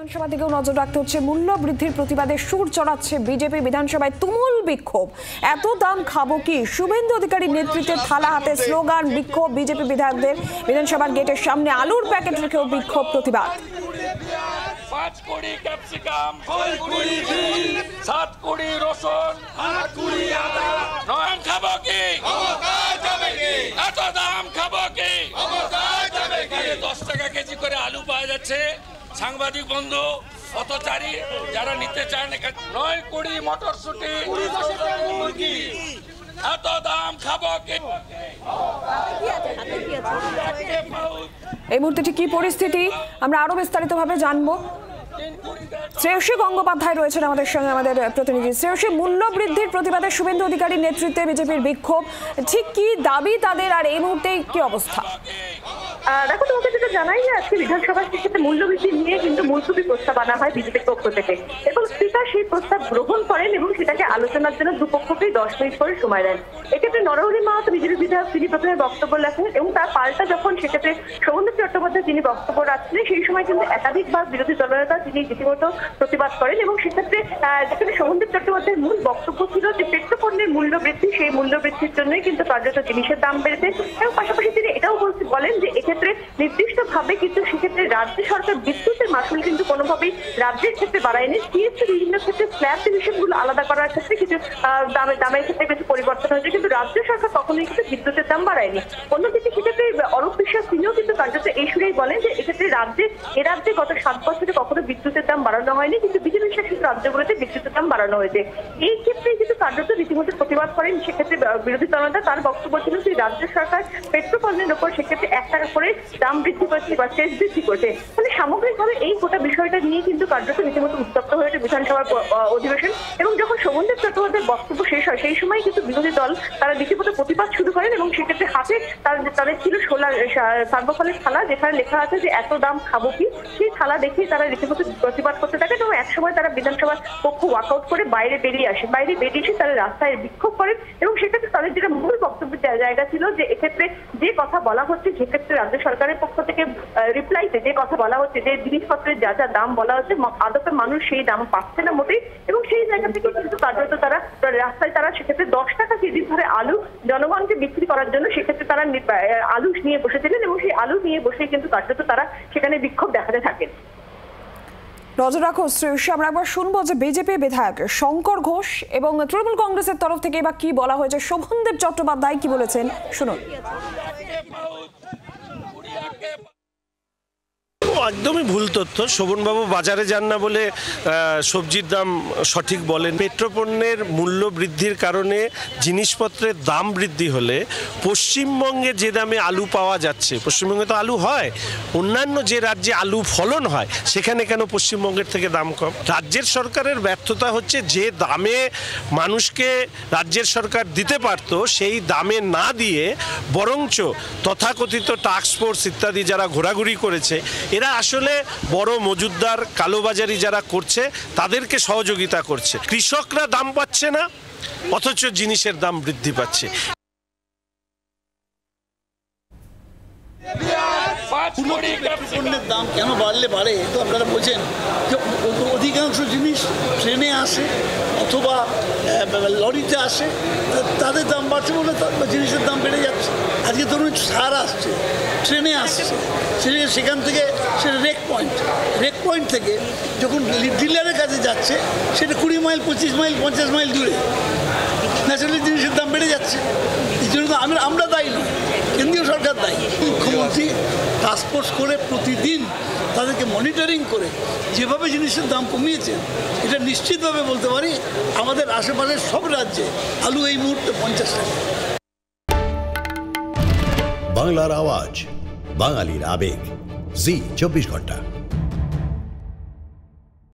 বিধানসভা দিকেও নজর রাখতে হচ্ছে। মূল্য বৃদ্ধির প্রতিবাদে সুর চড়াচ্ছে বিজেপি। বিধানসভায় তুমুল বিক্ষোভ। এত দাম খাবো কি? শুভেন্দু অধিকারীর নেতৃত্বে থালা হাতে স্লোগান, বিক্ষোভ বিজেপি বিধায়কদের। বিধানসভার গেটের সামনে আলুর প্যাকেট রেখেও বিক্ষোভ প্রতিবাদ। 5 কোটি ক্যাপসিকাম, 6 কোটি বিল, 7 কোটি রসুন, 8 কোটি আদা। নয়ন খাবো কি? এত দাম খাবো কি? 10 টাকা কেজি করে আলু পাওয়া যাচ্ছে। সাংবাদিক বন্ধু পথচারী যারা নিতে চান 9 কোটি মটরশুটি, মুরগি। এত দাম খাবো কি? এই মুহূর্তে কি পরিস্থিতি আমরা আরো বিস্তারিতভাবে জানবো। শ্রেয়সী গঙ্গোপাধ্যায় রয়েছেন আমাদের সঙ্গে, আমাদের প্রতিনিধি। শ্রেয়সী, মূল্য বৃদ্ধির প্রতিবাদে শুভেন্দু অধিকারীর নেতৃত্বে বিজেপির বিক্ষোভ, ঠিক কি দাবি তাদের আর এই মুহূর্তে কি অবস্থা? দেখো, তোমাকে যেটা জানাই যে আজকে বিধানসভার ক্ষেত্রে মূল্যবৃদ্ধি নিয়ে কিন্তু মুলতবি প্রস্তাব আনা হয় বিজেপির পক্ষ থেকে, এবং স্পিকার সেই প্রস্তাব গ্রহণ করেন এবং সেটাকে আলোচনার জন্য দুপক্ষকেই 10 মিনিট করে সময় দেন। এক্ষেত্রে নরহরি মাহাতো বিজেপি বিধায়ক তিনি প্রথমে বক্তব্য রাখেন এবং তার পাল্টা যখন সেক্ষেত্রে সৌমেন্দ্র চট্টোপাধ্যায় তিনি বক্তব্য রাখছিলেন, সেই সময় কিন্তু একাধিকবার বিরোধী দলনেতা তিনি রীতিমতো প্রতিবাদ করেন এবং সেক্ষেত্রে যেখানে সৌমেন্দ্র চট্টোপাধ্যায়ের মূল বক্তব্য ছিল যে পেট্রোপণ্যের মূল্য বৃদ্ধি, সেই মূল্য বৃদ্ধির জন্যই কিন্তু কার্যত জিনিসের দাম বেড়েছে, এবং পাশাপাশি তিনি এটাও বলেন যে এক্ষেত্রে নির্দিষ্টভাবে কিন্তু সেক্ষেত্রে রাজ্য সরকার বিদ্যুতের মাসুল কিন্তু কোনোভাবেই রাজ্যের ক্ষেত্রে বাড়ায়নি। সিএসসি বিভিন্ন ক্ষেত্রে স্ল্যাব ডিভিশনগুলো আলাদা করার ক্ষেত্রে কিছু দামের ক্ষেত্রে কিছু পরিবর্তন হয়েছে, কিন্তু রাজ্য সরকার কখনোই কিন্তু বিদ্যুতের দাম বাড়ায়নি। অন্যদিকে সেক্ষেত্রে অরূপ বিশ্বাস তিনিও কিন্তু কার্যত এই সুরেই বলেন যে এক্ষেত্রে এ রাজ্যে গত 7 বছরে কখনো বিদ্যুতের দাম বাড়ানো হয়নি, কিন্তু বিজেপি শাসিত রাজ্যগুলোতে বিদ্যুতের দাম বাড়ানো হয়েছে। এই ক্ষেত্রে কিন্তু কার্যত রীতিমতো প্রতিবাদ করেন সেক্ষেত্রে বিরোধী দলনেতা। তার বক্তব্য ছিল যে রাজ্য সরকার পেট্রোপণ্যের উপর সেক্ষেত্রে 1 টাকা করে দাম বৃদ্ধি করেছে বা সেচ বৃদ্ধি করেছে। মানে সামগ্রিকভাবে এই গোটা বিষয়টা নিয়ে কিন্তু কার্যত রীতিমতো উত্তপ্ত হয়েছে বিধানসভার অধিবেশন, এবং যখন সৌমেন্দ্র চট্টোপাধ্যায়ের বক্তব্য শেষ হয় সেই সময় কিন্তু বিরোধী দল তারা রীতিমতো প্রতিবাদ শুরু করেন, এবং সেক্ষেত্রে হাতে তাদের ছিল সার্বফলের থালা, যেখানে লেখা আছে যে এত দাম খাবো কি। সেই থালা দেখেই তারা রীতিমতো প্রতিবাদ করতে থাকেন এবং একসময় তারা বিধানসভার পক্ষ ওয়াকআউট করে বাইরে বেরিয়ে এসে তারা রাস্তায় বিক্ষোভ করেন, এবং সেক্ষেত্রে তাদের যেটা মূল বক্তব্যের জায়গা ছিল যে এক্ষেত্রে যে কথা বলা হচ্ছে, সেক্ষেত্রে রাজ্য সরকারের পক্ষ থেকে রিপ্লাইতে যে কথা বলা হচ্ছে, যে জিনিসপত্রের যা যা দাম বলা হচ্ছে আদতে মানুষ সেই দাম পাচ্ছে না মোটেই, এবং সেই জায়গা থেকে কিন্তু কার্যত তারা রাস্তায় সেক্ষেত্রে 10 টাকা কেজি ধরে আলু জনগণকে বিক্রি করার জন্য সেক্ষেত্রে তারা আলু নিয়ে বসেছিলেন, এবং সেই আলু নিয়ে বসে কিন্তু কার্যত তারা সেখানে বিক্ষোভ দেখাতে থাকেন। নজর রাখো শ্রেয়সী, আমরা একবার শুনবো যে বিজেপি বিধায়ক শঙ্কর ঘোষ এবং তৃণমূল কংগ্রেসের তরফ থেকে বা কি বলা হয়েছে, শোভনদেব চট্টোপাধ্যায় কি বলেছেন শুনুন। একদমই ভুল তথ্য। শোভনবাবু বাজারে যান না বলে সবজির দাম সঠিক বলেন। পেট্রোপণ্যের মূল্য বৃদ্ধির কারণে জিনিসপত্রের দাম বৃদ্ধি হলে পশ্চিমবঙ্গে যে দামে আলু পাওয়া যাচ্ছে, পশ্চিমবঙ্গে তো আলু হয়, অন্যান্য যে রাজ্যে আলু ফলন হয় সেখানে কেন পশ্চিমবঙ্গের থেকে দাম কম? রাজ্যের সরকারের ব্যর্থতা হচ্ছে যে দামে মানুষকে রাজ্যের সরকার দিতে পারত সেই দামে না দিয়ে বরঞ্চ তথাকথিত টাস্ক ফোর্স ইত্যাদি যারা ঘোরাঘুরি করেছে, এরা আসলে বড় মজুদদার কালোবাজারি যারা করছে তাদেরকে সহযোগিতা করছে। কৃষকরা দাম পাচ্ছে না, অথচ জিনিসের দাম বৃদ্ধি পাচ্ছে। পণ্যের দাম কেন বাড়ে তো আপনারা বোঝেন যে অধিকাংশ জিনিস ট্রেনে আসে অথবা লরিতে আসে, তাদের দাম বাড়ছে বলে জিনিসের দাম বেড়ে যাচ্ছে। আজকে ধরুন সার আসছে, ট্রেনে আসছে, সেখান থেকে সেটা রেক পয়েন্ট থেকে যখন ডিলারের কাছে যাচ্ছে সেটা 20 মাইল 25 মাইল 50 মাইল দূরে, ন্যাচারালি জিনিসের দাম বেড়ে যাচ্ছে। এই জন্য আমরা দায়ী নই, কেন্দ্রীয় সরকার দায়ী। মুখ্যমন্ত্রী টাস্কফোর্স করে প্রতিদিন তাদেরকে মনিটরিং করে যেভাবে জিনিসের দাম কমিয়েছে, এটা নিশ্চিতভাবে বলতে পারি আমাদের আশেপাশের সব রাজ্যে আলু এই মুহূর্তে 50 টাকা। বাংলার আওয়াজ, বাঙালির আবেগ, জি 24 ঘন্টা।